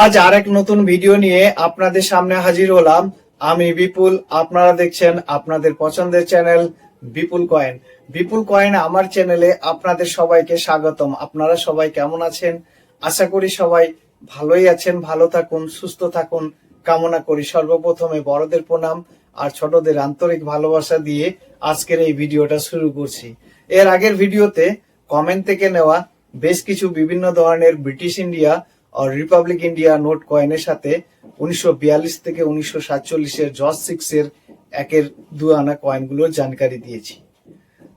আজ আরেক নতুন ভিডিও নিয়ে আপনাদের সামনে হাজির হলাম। আমি বিপুল, আপনারা দেখছেন আপনাদের পছন্দের চ্যানেল বিপুল কয়েন। বিপুল কয়েন আমার চ্যানেলে আপনাদের সবাইকে স্বাগতম। আপনারা সবাই কেমন আছেন? আশা করি সবাই ভালোই আছেন। ভালো থাকুন, সুস্থ থাকুন কামনা করি। সর্বপ্রথমে বড়দের প্রণাম আর ছোটদের আন্তরিক ভালোবাসা দিয়ে আজকের এই ভিডিওটা শুরু করছি। এর আগের ভিডিওতে কমেন্ট থেকে নেওয়া বেশ কিছু বিভিন্ন ধরনের ব্রিটিশ ইন্ডিয়া আর রিপাবলিক ইন্ডিয়া নোট কয়েনের সাথে 1942 থেকে 1947 জর্জ 6 এর একের দু আনা কয়েনগুলোর জানকারি দিয়েছি।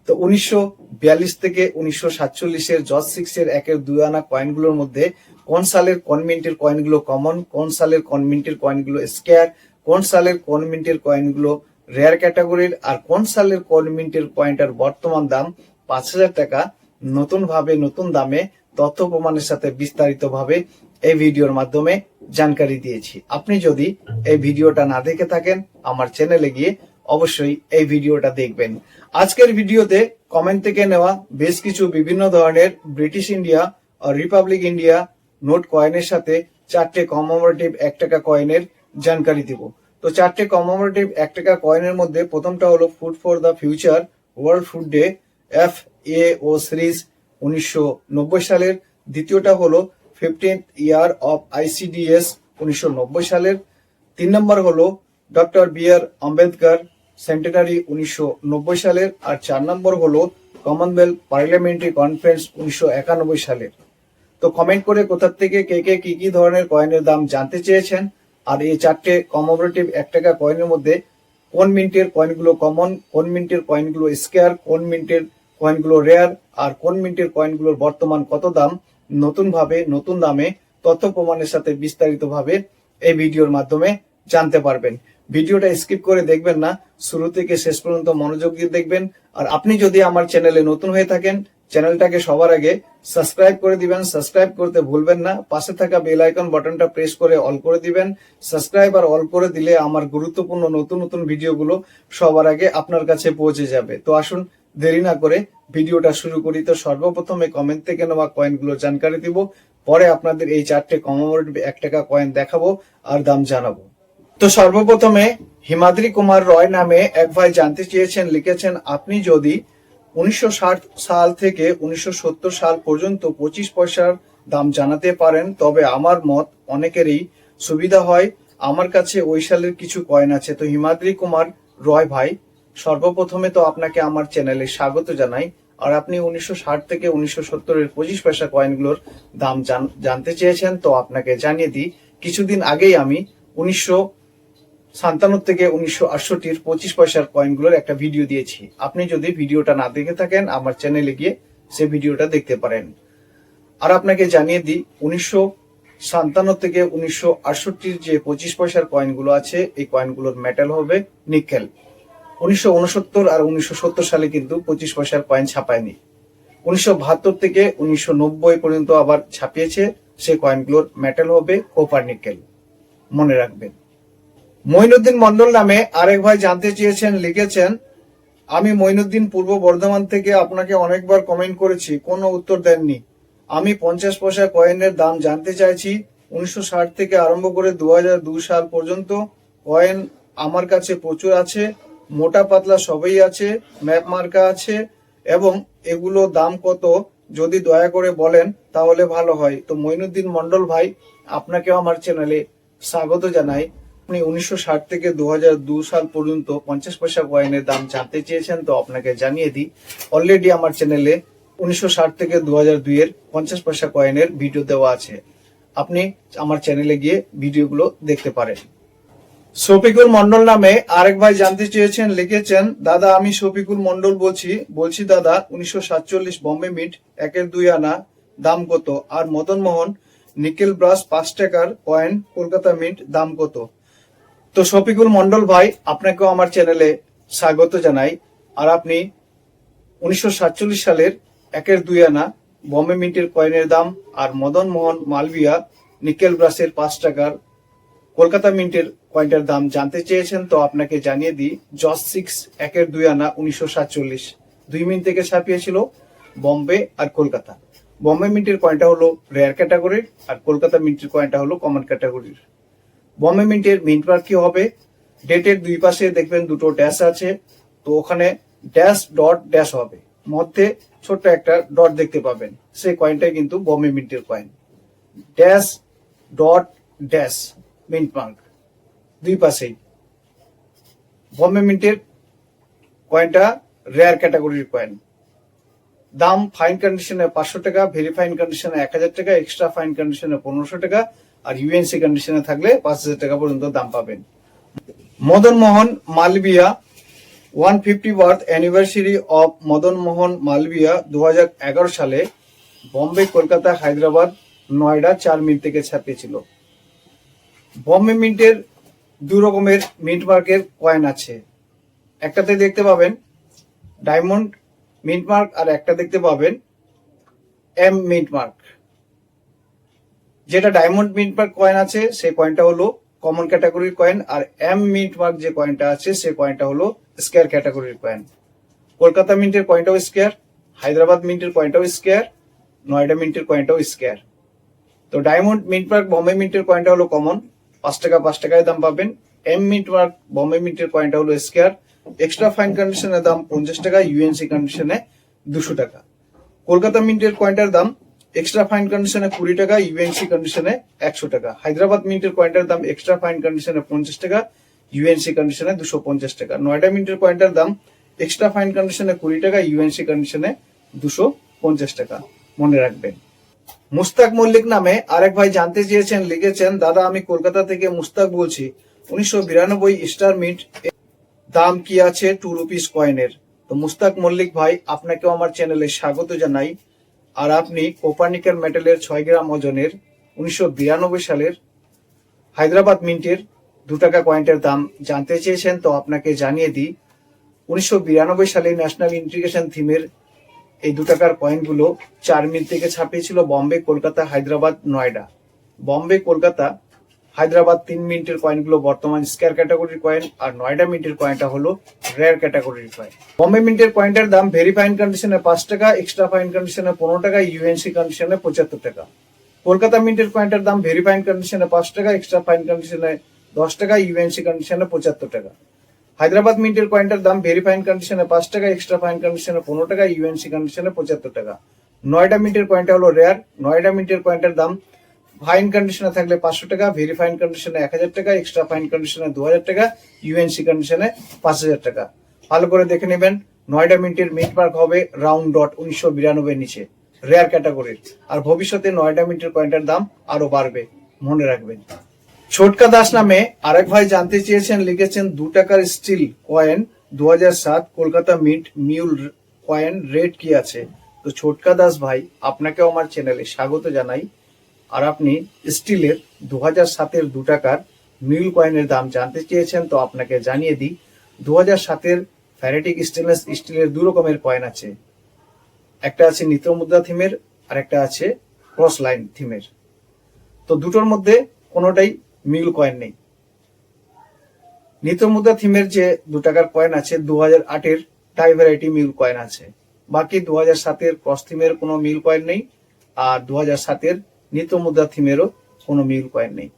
তো 1942 থেকে 1947 জর্জ 6 এর একের দু আনা কয়েনগুলোর মধ্যে কোন সালের কনমিন্টের কয়েনগুলো কমন, কোন সালের কনমিন্টের কয়েনগুলো স্কেয়ার, কোন সালের কনমিন্টের কয়েনগুলো রেয়ার ক্যাটাগরির, আর কোন সালের কনমিন্টের কয়েনটার বর্তমান দাম 5,000 টাকা, নতুন দামে তথ্য প্রমাণের সাথে বিস্তারিতভাবে এই ভিডিওর মাধ্যমে জানকারি দিয়েছি। আপনি যদি এই ভিডিওটা না দেখে থাকেন আমার চ্যানেলে গিয়ে অবশ্যই এই ভিডিওটা দেখবেন। আজকের ভিডিওতে কমেন্ট থেকে নেওয়া বেশ কিছু বিভিন্ন ধরনের ব্রিটিশ ইন্ডিয়া আর রিপাবলিক ইন্ডিয়া নোট কয়েনের সাথে 4টে কমেমোরেটিভ 1 টাকা কয়েনের জানকারি দিব। তো 4টে কমেমোরেটিভ 1 টাকা কয়েনের মধ্যে প্রথমটা হলো food for the future world food day FAO series 1990 সালের। দ্বিতীয়টা হলো 15th ইয়ার অফ ICDS 1990 সালের। 3 নম্বর হলো ডক্টর BR আম্বেদকর সেন্টেনারি 1990 সালের। আর 4 নম্বর হলো কমনওয়েলথ পার্লামেন্টারি কনফারেন্স 1991 সালের। তো কমেন্ট করে কোথা থেকে কে কি ধরনের কয়েনের দাম জানতে চেয়েছেন, আর এই 4টে কমেমোরেটিভ 1 টাকা কয়েনের মধ্যে কোন মিন্টের কয়েনগুলো কমন, কোন মিন্টের কয়েনগুলো স্কেয়ার, কোন মিন্টের কয়েনগুলো রেয়ার, আর কোন মিন্টের কয়েনগুলোর বর্তমান কত দাম, নতুন দামে তথ্য প্রমাণের সাথে বিস্তারিতভাবে এই ভিডিওর মাধ্যমে জানতে পারবেন। ভিডিওটা স্কিপ করে দেখবেন না, শুরু থেকে শেষ পর্যন্ত মনোযোগ দিয়ে দেখবেন। আর আপনি যদি আমার চ্যানেলে নতুন হয়ে থাকেন, চ্যানেলটাকে সবার আগে সাবস্ক্রাইব করে দিবেন। সাবস্ক্রাইব করতে ভুলবেন না। পাশে থাকা বেল আইকন বাটনটা প্রেস করে অল করে দিবেন। সাবস্ক্রাইব আর অল করে দিলে আমার গুরুত্বপূর্ণ নতুন ভিডিওগুলো সবার আগে আপনার কাছে পৌঁছে যাবে। তো আসুন দেরি না করে ভিডিওটা শুরু করি। তো সর্বপ্রথমে কমেন্ট থেকে নেওয়া কয়েনগুলো জানকারি দিব, পরে আপনাদের এই 4টে কমেমোরেটিভ 1 টাকা কয়েন দেখাবো আর দাম জানাবো। তো সর্বপ্রথমে হিমাদ্রি কুমার রয় নামে এক ভাই জানতে চেয়েছেন, লিখেছেন আপনি যদি 1960 সাল থেকে 1970 সাল পর্যন্ত 25 পয়সার দাম জানাতে পারেন তবে আমার মত অনেকেরই সুবিধা হয়। আমার কাছে ওই সালের কিছু কয়েন আছে। তো হিমাদ্রি কুমার রয় ভাই, সর্বপ্রথমে তো আপনাকে আমার চ্যানেলে স্বাগত জানাই। আর আপনি 1960 থেকে 1970 এর 25 পয়সা কয়েনগুলোর দাম জানতে চেয়েছেন। তো আপনাকে জানিয়ে দিই, কিছুদিন আগেই আমি 1957 থেকে 1968 25 পয়সার কয়েনগুলোর একটা ভিডিও দিয়েছি। আপনি যদি ভিডিওটা না দেখে থাকেন আমার চ্যানেলে গিয়ে সে ভিডিওটা দেখতে পারেন। আর আপনাকে জানিয়ে দিই, 1957 থেকে 1968 যে 25 পয়সার কয়েনগুলো আছে এই কয়েনগুলোর মেটাল হবে নিকেল। 1969 আর 1970 সালে কিন্তু 25 পয়সার কয়েন ছাপায়নি। 1972 থেকে 1990 পর্যন্ত আবার ছাপিয়েছে, সেই কয়েনগুলোর মেটাল হবে কপার নিকেল, মনে রাখবেন। মঈনুদ্দিন মন্ডল নামে আরেক ভাই জানতে চেয়েছেন, লিখেছেন আমি মঈনুদ্দিন পূর্ব বর্ধমান থেকে আপনাকে অনেকবার কমেন্ট করেছি, কোনো উত্তর দেননি। আমি 50 পয়সা কয়েনের দাম জানতে চাইছি। 1960 থেকে আরম্ভ করে 2002 সাল পর্যন্ত কয়েন আমার কাছে প্রচুর আছে, মোটা পাতলা সবই আছে, ম্যাপ মার্কা আছে, এবং এগুলো দাম কত যদি দয়া করে বলেন তাহলে ভালো হয়। তো মঈনুদ্দিন মন্ডল ভাই, আপনাকেও আমার চ্যানেলে স্বাগত জানাই। আপনি 1960 থেকে 2002 সাল পর্যন্ত 50 পয়সা কয়েনের দাম জানতে চেয়েছেন। তো আপনাকে জানিয়ে দিই, অলরেডি আমার চ্যানেলে 1960 থেকে 2002 এর 50 পয়সা কয়েনের ভিডিও দেওয়া আছে। আপনি আমার চ্যানেলে গিয়ে ভিডিওগুলো দেখতে পারেন। শফিকুল মন্ডল নামে আরেক ভাই জানতে চেয়েছেন, লিখেছেন দাদা আমি শফিকুল মন্ডল বলছি দাদা 1947 বম্বে মিন্ট 1/2 আনা দাম কত? আর মদন মোহন নিকেল ব্রাশ 5 টাকার কয়েন কলকাতা মিন্ট দাম কত? তো শফিকুল মন্ডল ভাই, আপনাকেও আমার চ্যানেলে স্বাগত জানাই। আর আপনি 1947 সালের 1/2 আনা বম্বে মিন্টের কয়েনের দাম আর মদন মোহন মালবিয়া নিকেল ব্রাশের 5 টাকার কলকাতা মিন্টের কয়েনটার দাম জানতে চেয়েছেন। তো আপনাকে জানিয়ে দিই, জর্জ 6 1/2 আনা 1947 2 মিনিট থেকে ছাপিয়েছিল বম্বে আর কলকাতা। বম্বে মিন্টের কয়েনটা হলো রেয়ার ক্যাটাগরির, আর কলকাতা মিন্টের কয়েনটা হলো কমন ক্যাটাগরির। বম্বে মিন্টের মিন্ট মার্ক কি হবে, ডেটের দুই পাশে দেখবেন দুটো ড্যাশ আছে, তো ওখানে ড্যাশ ডট ড্যাশ হবে, মধ্যে ছোট্ট একটা ডট দেখতে পাবেন, সেই কয়েনটাই কিন্তু বম্বে মিন্টের coin. Dash dot dash mint mark দুই পাশেই। বম্বে মিন্টের কয়েনটা রেয়ার ক্যাটাগরির কয়েন। দাম ফাইন কন্ডিশনে 500 টাকা, ভেরি ফাইন কন্ডিশনে 1000 টাকা, এক্সট্রা ফাইন কন্ডিশনে 1500 টাকা, আর ইউএনসি কন্ডিশনে থাকলে 5000 টাকা পর্যন্ত দাম পাবেন। Madan Mohan Malaviya 150 birth anniversary of Madan Mohan Malaviya 2011 সালে বম্বে, কলকাতা, হায়দ্রাবাদ, নয়ডা 4 মিন্ট থেকে ছাপিয়েছিল। বম্বে মিন্টের দু রকমের মিন্ট মার্কের কয়েন আছে, একটাতে দেখতে পাবেন ডায়মন্ড মিন্ট মার্ক, আর একটা দেখতে পাবেন এম মিন্ট মার্ক। যেটা ডায়মন্ড মিন্ট মার্ক কয়েন আছে সেই কয়েনটা হলো কমন ক্যাটাগরির কয়েন, আর এম মিন্ট মার্ক যে কয়েনটা আছে সেই কয়েনটা হলো স্কয়ার ক্যাটাগরির কয়েন। কলকাতা মিন্টের কয়েনটাও স্কয়ার, হায়দ্রাবাদ মিন্টের কয়েনটাও স্কয়ার, নয়ডা মিন্টের কয়েনটাও স্কয়ার। তো ডায়মন্ড মিন্ট মার্ক বম্বে মিন্টের কয়েনটা হলো কমন, 5 টাকা 5 টাকায় দাম পাবেন। এম মিন্ট মার্ক বম্বে মিন্টের কয়েনটা হলো স্কয়ার, এক্সট্রা ফাইন কন্ডিশনের দাম 50 টাকা, ইউএনসি কন্ডিশনে 200 টাকা। কলকাতা মিন্টের কয়েনটার দাম এক্সট্রা ফাইন কন্ডিশনে 20 টাকা, ইউএনসি কন্ডিশনে 100 টাকা। হায়দ্রাবাদ মিন্টের কয়েনটার দাম এক্সট্রা ফাইন কন্ডিশনে 50 টাকা, ইউএনসি কন্ডিশনে 250 টাকা। নয়ডা মিন্টের কয়েনটার দাম এক্সট্রা ফাইন কন্ডিশনে 20 টাকা, ইউএনসি কন্ডিশনে 250 টাকা। মনে রাখবেন। মুস্তাক মল্লিক নামে আরেক ভাই জানতে চেয়েছেন, লিখেছেন, দাদা আমি কলকাতা থেকে মুস্তাক বলছি, 1992 স্টার মিন্ট দাম কি আছে 2 রুপিস কয়েনের। তো মুস্তাক মল্লিক ভাই, আপনাকেও আমার চ্যানেলে স্বাগত জানাই। আর আপনি কোপারনিকার মেটালের 6 গ্রাম ওজনের 1992 সালের হায়দ্রাবাদ মিন্টের 2 টাকা কয়েনটার দাম জানতে চেয়েছেন, তো আপনাকে জানিয়ে দিই 1992 সালে ন্যাশনাল ইন্টিগ্রেশন থিমের এই 2 টাকার কয়েনগুলো 4 মিন্ট থেকে ছাপিয়েছিল বম্বে, কলকাতা, হায়দ্রাবাদ, নয়ডা। বম্বে, কলকাতা, হায়দ্রাবাদ 3 মিনিটের কয়েনগুলো বর্তমান স্কয়ার ক্যাটাগরির কয়েন, আর নয়ডা মিন্টের কয়েনটা হলো রেয়ার ক্যাটাগরির কয়েন। বম্বে মিন্টের কয়েনটার দাম ভেরি ফাইন কন্ডিশনে 5 টাকা, এক্সট্রা ফাইন কন্ডিশনে 15 টাকা, ইউএনসি কন্ডিশনে 75 টাকা। কলকাতা মিন্টের কয়েনটার দাম ভেরি ফাইন কন্ডিশনে 5 টাকা, এক্সট্রা ফাইন কন্ডিশনে 10 টাকা, ইউএনসি কন্ডিশনে 75 টাকা। হায়দ্রাবাদ মিন্টের কয়েনটার দাম ভেরি ফাইন কন্ডিশনে 5 টাকা, এক্সট্রা ফাইন কন্ডিশনে 15 টাকা, ইউএনসি কন্ডিশনে 75 টাকা। নয়ডা মিন্টের কয়েনটা হলো রেয়ার। নয়ডা মিন্টের কয়েনটার দাম ফাইন কন্ডিশনে থাকলে 500 টাকা, ভেরি ফাইন কন্ডিশনে 1000 টাকা, এক্সট্রা ফাইন কন্ডিশনে 2000 টাকা, ইউএনসি কন্ডিশনে 5000 টাকা। ভালো করে দেখে নেবেন, নয়ডা মিন্টের মিন্ট মার্ক হবে রাউন্ড ডট 1992 নিচে, রেয়ার ক্যাটাগরির। আর ভবিষ্যতে নয়ডা মিন্টের কয়েনটার দাম আরো বাড়বে, মনে রাখবেন। ছোটকা দাস নামে আরেক ভাই জানতে চেয়েছেন, লিখেছেন 2 টাকার steel coin 2007 Kolkata mint mule coin rate কি আছে। তো ছোটকা দাস ভাই, আপনাকেও আমার চ্যানেলে স্বাগত জানাই। আর আপনি স্টিলের 2007-এর 2 টাকার মিউল কয়েনের দাম জানতে চেয়েছেন, তো আপনাকে জানিয়ে দিই 2007-এর ফ্যারেটিক স্টেনলেস স্টিলের 2 রকমের কয়েন আছে, একটা আছে নিত্য মুদ্রা থিমের, আর একটা আছে ক্রস লাইন থিমের। তো দুটোর মধ্যে কোনোটাই মিউল কয়েন নেই। নিত্য মুদ্রা থিমের যে 2 টাকার কয়েন আছে 2008-এর টাই ভ্যারাইটি মিউল কয়েন আছে, বাকি 2007-এর ক্রস থিমের কোনো মিউল কয়েন নেই, আর 2007-এর নিত্য মুদ্রা থিমেরও কোনো মিউল কয়েন নেই,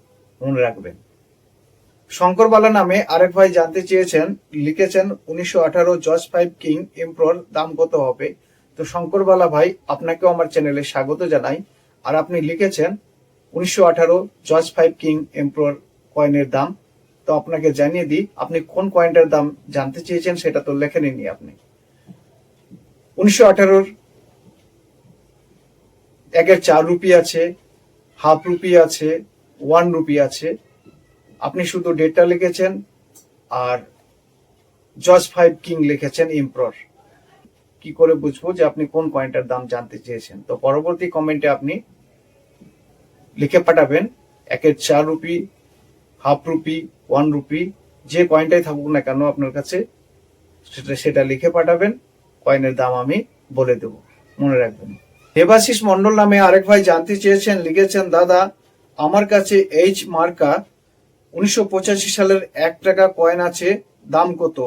মনে রাখবেন। শঙ্করবালা নামে আরেক ভাই জানতে চেয়েছেন, লিখেছেন 1918 জর্জ 5 কিং এমপ্রর দাম কত হবে। তো শঙ্করবালা ভাই, আপনাকেও আমার চ্যানেলে স্বাগত জানাই। আর আপনি লিখেছেন 1918 জর্জ 5 কিং এমপ্রর কয়েনের দাম, তো আপনাকে জানিয়ে দিই আপনি কোন কয়েনটার দাম জানতে চেয়েছেন সেটা তো লেখে নিননি আপনি। 1918-র 4 রুপি আছে, হাফ রুপি আছে, 1 রুপি আছে। আপনি শুধু ডেটটা লিখেছেন আর জর্জ 5 কিং লিখেছেন এমপ্রর। কি করে বুঝবো যে আপনি কোন কয়েনটার দাম জানতে চেয়েছেন? তো পরবর্তী কমেন্টে আপনি লিখে পাঠাবেন 4 রুপি, হাফ রুপি, 1 রুপি, যে কয়েনটাই থাকুক না কেন আপনার কাছে সেটা লিখে পাঠাবেন, কয়েনের দাম আমি বলে দেব, মনে রাখবেন। দেবাশিস মন্ডল নামে আরেক ভাই জানতে চেয়েছেন, লিখেছেন, দাদা আমার কাছে এইচ মার্কা 1985 সালের 1 টাকা কয়েন আছে, দাম কত?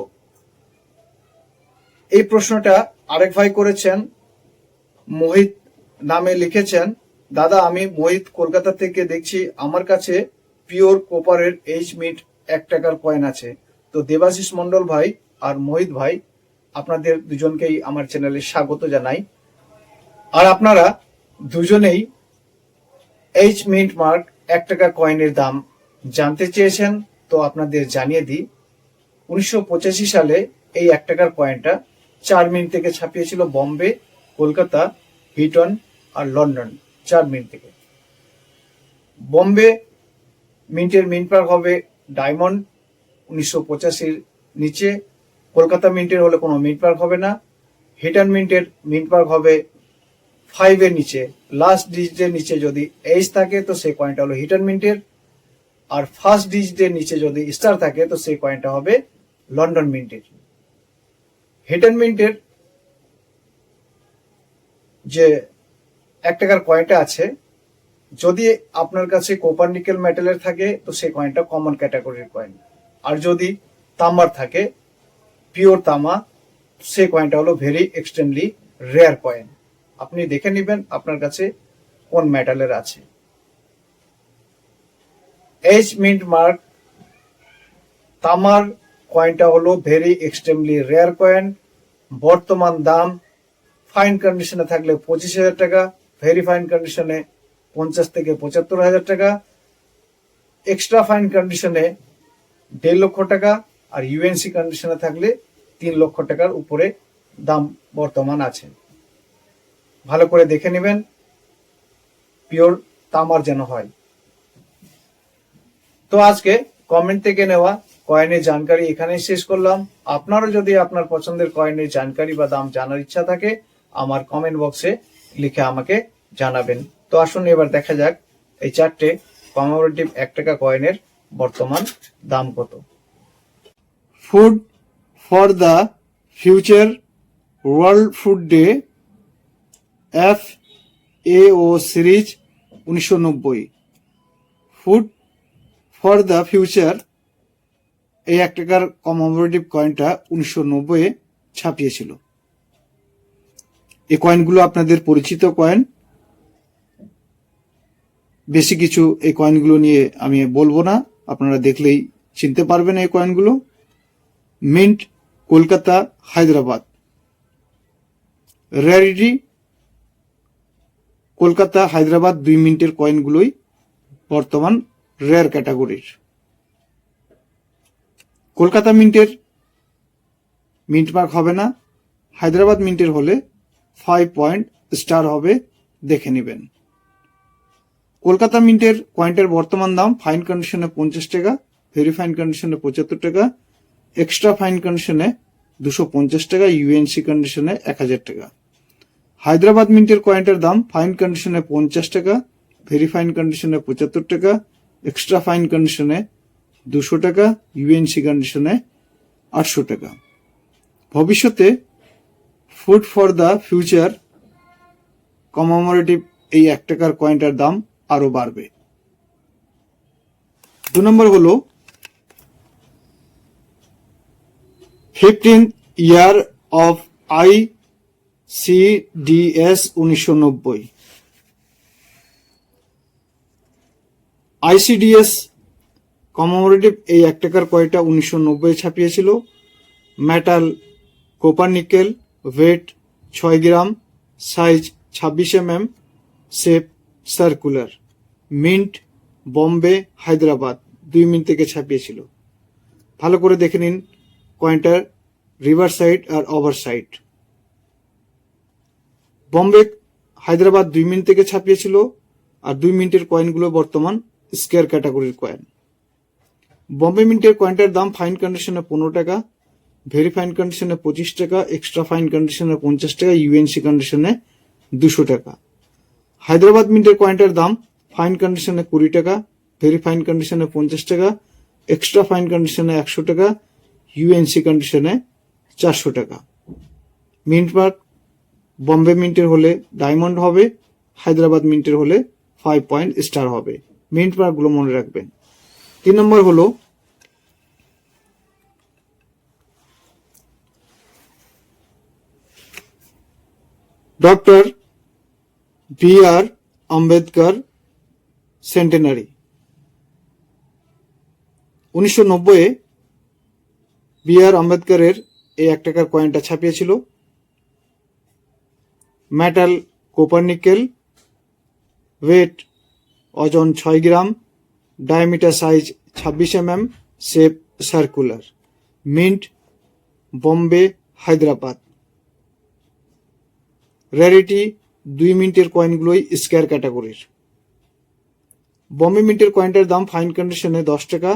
এই প্রশ্নটা আরেক ভাই করেছেন মোহিত নামে লিখেছেন, দাদা আমি মোহিত কলকাতা থেকে দেখছি, আমার কাছে পিওর কোপারের এইচ মিন্ট 1 টাকার কয়েন আছে। তো দেবাশিস মন্ডল ভাই আর মোহিত ভাই, আপনাদের দুজনকেই আমার চ্যানেলে স্বাগত জানাই। আর আপনারা দুজনেই এইচ মিন্ট মার্ক 1 টাকা কয়েনের দাম জানতে চেয়েছেন, তো আপনাদের জানিয়ে দিই। 1985 সালে এই 1 টাকার কয়েনটা 4 মিনিট থেকে ছাপিয়েছিল বম্বে, কলকাতা, হিটন আর লন্ডন। 4 মিনিট থেকে। বম্বে মিন্টের মিন্ট মার্ক হবে ডায়মন্ড 1985 নিচে। কলকাতা মিন্টের হলে কোনো মিন্ট মার্ক হবে না। হিটন মিন্টের মিন্ট মার্ক হবে 5 এর নিচে। লাস্ট ডিজিটের নিচে যদি এইচ থাকে তো সেই কয়েনটা হলো হিটন মিন্টের, আর ফার্স্ট ডিজিটের নিচে যদি স্টার থাকে তো সেই কয়েনটা হবে লন্ডন মিন্টের। হিটন মিন্টের যে 1 টাকার কয়েনটা আছে, যদি আপনার কাছে কোপার নিকেল মেটালের থাকে তো সেই কয়েনটা কমন ক্যাটাগরির কয়েন, আর যদি তামার থাকে, পিওর তামা, সেই কয়েনটা হলো ভেরি এক্সট্রিমলি রেয়ার কয়েন। আপনি দেখে নেবেন আপনার কাছে কোন মেটালের আছে। এইচ মিন্ট মার্ক তামার কয়েনটা হলো ভেরি এক্সট্রিমলি রেয়ার কয়েন। বর্তমান দাম ফাইন কন্ডিশনে থাকলে 25,000 টাকা, ভেরি ফাইন কন্ডিশনে 50 থেকে 75,000 টাকা, এক্সট্রা ফাইন কন্ডিশনে 1.5 লক্ষ টাকা, আর ইউএনসি কন্ডিশনে থাকলে 3 লক্ষ টাকার উপরে দাম বর্তমান আছে। ভালো করে দেখে নেবেন, পিওর তামার যেন হয়। তো আজকে কমেন্ট থেকে নেওয়া কয়েনের জানকারি এখানেই শেষ করলাম। আপনারও যদি আপনার পছন্দের কয়েনের জানকারি বা দাম জানার ইচ্ছা থাকে, আমার কমেন্ট বক্সে লিখে আমাকে জানাবেন। তো আসুন এবার দেখা যাক এই 4টে কমেমোরেটিভ 1 টাকা কয়েনের বর্তমান দাম কত। Food for the future world food day FAO series 1990। Food for the future এই 1 টাকার কমেমোরেটিভ কয়েনটা 1990-এ ছাপিয়েছিল। এই কয়েনগুলো আপনাদের পরিচিত কয়েন, বেশি কিছু এই কয়েনগুলো নিয়ে আমি বলবো না, আপনারা দেখলেই চিনতে পারবেন এই কয়েনগুলো। মিন্ট কলকাতা, হায়দ্রাবাদ। রেয়ারিটি কলকাতা, হায়দ্রাবাদ 2 মিনিটের কয়েনগুলোই বর্তমান রেয়ার ক্যাটাগরির। কলকাতা মিন্টের মিন্ট মার্ক হবে না, হায়দ্রাবাদ মিন্টের হলে 5 পয়েন্ট স্টার হবে, দেখে নেবেন। কলকাতা মিন্টের কয়েনটার বর্তমান দাম ফাইন কন্ডিশনে 50 টাকা, ভেরি ফাইন কন্ডিশনে 75 টাকা, এক্সট্রা ফাইন কন্ডিশনে 250 টাকা, ইউএনসি কন্ডিশনে 1000 টাকা। হায়দ্রাবাদ মিন্টের কয়েনটার দাম ফাইন কন্ডিশনে 50 টাকা, ভেরি ফাইন কন্ডিশনে 75 টাকা, এক্সট্রা ফাইন কন্ডিশনে 200 টাকা, ইউএনসি কন্ডিশনে 800 টাকা। ভবিষ্যতে food for the future commemorative এই 1 টাকার কয়েনটার দাম আরো বাড়বে। 2 নম্বর হলো 15th year of ICDS 1990। ICDS commemorative এই 1 টাকার কয়েনটা 1990-এ ছাপিয়েছিল। Metal copper nickel, weight 6 gram, size 26 mm, shape circular. Mint Bombay, Hyderabad 2 mint থেকে ছাপিয়েছিল। ভালো করে দেখে নিন কয়েনটার রিভার সাইড আর ওভার সাইড। বম্বে, হায়দ্রাবাদ 2 মিনিট থেকে ছাপিয়েছিল, আর 2 মিনিটের কয়েনগুলো বর্তমান স্কয়ার ক্যাটাগরির কয়েন। বম্বে মিন্টের কয়েনটার দাম ফাইন কন্ডিশনে 15 টাকা, ভেরি ফাইন কন্ডিশনে 25 টাকা, এক্সট্রা ফাইন কন্ডিশনে 50 টাকা, ইউএনসি কন্ডিশনে 200 টাকা। হায়দ্রাবাদ মিন্টের কয়েনটার দাম ফাইন কন্ডিশনে 20 টাকা, ভেরি ফাইন কন্ডিশনে 50 টাকা, এক্সট্রা ফাইন কন্ডিশনে 100 টাকা, ইউএনসি কন্ডিশনে 400 টাকা। মিন্ট মার্ক বম্বে মিন্টের হলে ডায়মন্ড হবে, হায়দ্রাবাদ মিন্টের হলে 5 পয়েন্ট স্টার হবে। মিন্ট মার্কগুলো মনে রাখবেন। 3 নম্বর হলো ডক্টর বি.আর. আম্বেদকর সেন্টেনারি। 1990-এ বি.আর. আম্বেদকরের এই 1 টাকার কয়েনটা ছাপিয়েছিল। মেটাল কোপার নিকেল, ওয়েট ওজন 6 gram, diameter size 26 mm, shape circular, mint Bombay Hyderabad. Rarity 2 মিনিটের কয়েনগুলোই স্কয়ার ক্যাটাগরির। বোম্বে মিন্টের কয়েনটার দাম ফাইন কন্ডিশনে 10 টাকা,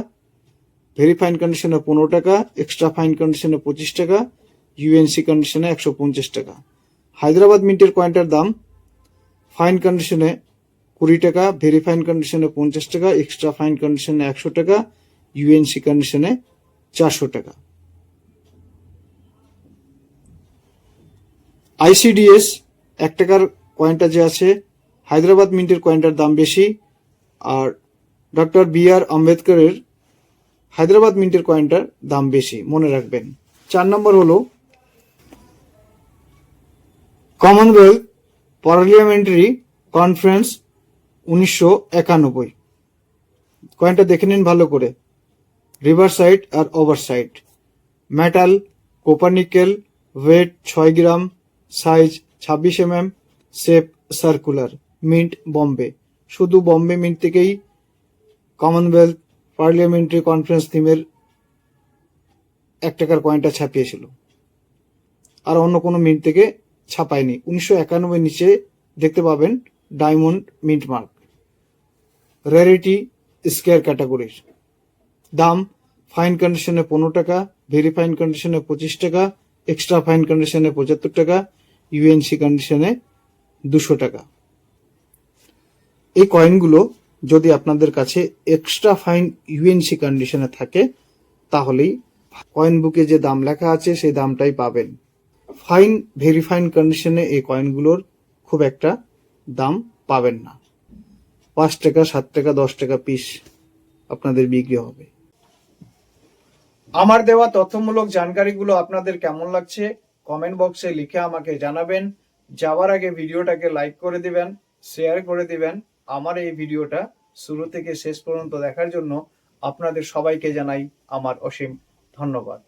ভেরি ফাইন কন্ডিশনে 15 টাকা, এক্সট্রা ফাইন কন্ডিশনে 25 টাকা, ইউএনসি কন্ডিশনে 150 টাকা। হায়দ্রাবাদ মিন্টের কয়েনটার দাম ফাইন কন্ডিশনে 20 টাকা, ভেরি ফাইন কন্ডিশনে 50 টাকা, এক্সট্রা ফাইন কন্ডিশনে 100 টাকা, ইউএনসি কন্ডিশনে 400 টাকা। আইসিডিএস 1 টাকার কয়েনটা যে আছে, হায়দ্রাবাদ মিন্টের কয়েনটার দাম বেশি, আর ডক্টর বি.আর. আম্বেদকরের হায়দ্রাবাদ মিন্টের কয়েনটার দাম বেশি, মনে রাখবেন। 4 নম্বর হলো কমনওয়েলথ পার্লামেন্টারি কনফারেন্স 1991। কয়েনটা দেখে নিন ভালো করে। রিভার সাইড আর ওভার side, metal copper nickel, weight 6 gram, size 26 mm, shape circular, mint Bombay. শুধু বোম্বে মিন্ট থেকেই কমনওয়েলথ পার্লামেন্টারি কনফারেন্স থিমের 1 টাকার কয়েনটা ছাপিয়েছিল, আর অন্য কোনো মিন্ট থেকে ছাপায়নি। 1991 নিচে দেখতে পাবেন diamond mint mark. Rarity square ক্যাটাগরির। দাম ফাইন কন্ডিশনে 15 টাকা, ভেরি ফাইন কন্ডিশনে 25 টাকা, এক্সট্রা ফাইন কন্ডিশনে 75 টাকা, ইউএনসি কন্ডিশনে 200 টাকা। এই কয়েনগুলো যদি আপনাদের কাছে এক্সট্রা ফাইন ইউএনসি কন্ডিশনে থাকে, তাহলেই কয়েন বুকে যে দাম লেখা আছে সেই দামটাই পাবেন। ফাইন ভেরি ফাইন কন্ডিশনে এই কয়েনগুলোর খুব একটা দাম পাবেন না। 5 টাকা, 7 টাকা, 10 টাকা পিস আপনাদের বিক্রি হবে। আমার দেওয়া তথ্যমূলক জানকারিগুলো আপনাদের কেমন লাগছে কমেন্ট বক্সে লিখে আমাকে জানাবেন। যাওয়ার আগে ভিডিওটাকে লাইক করে দিবেন, শেয়ার করে দিবেন। আমার এই ভিডিওটা শুরু থেকে শেষ পর্যন্ত দেখার জন্য আপনাদের সবাইকে জানাই আমার অসীম ধন্যবাদ।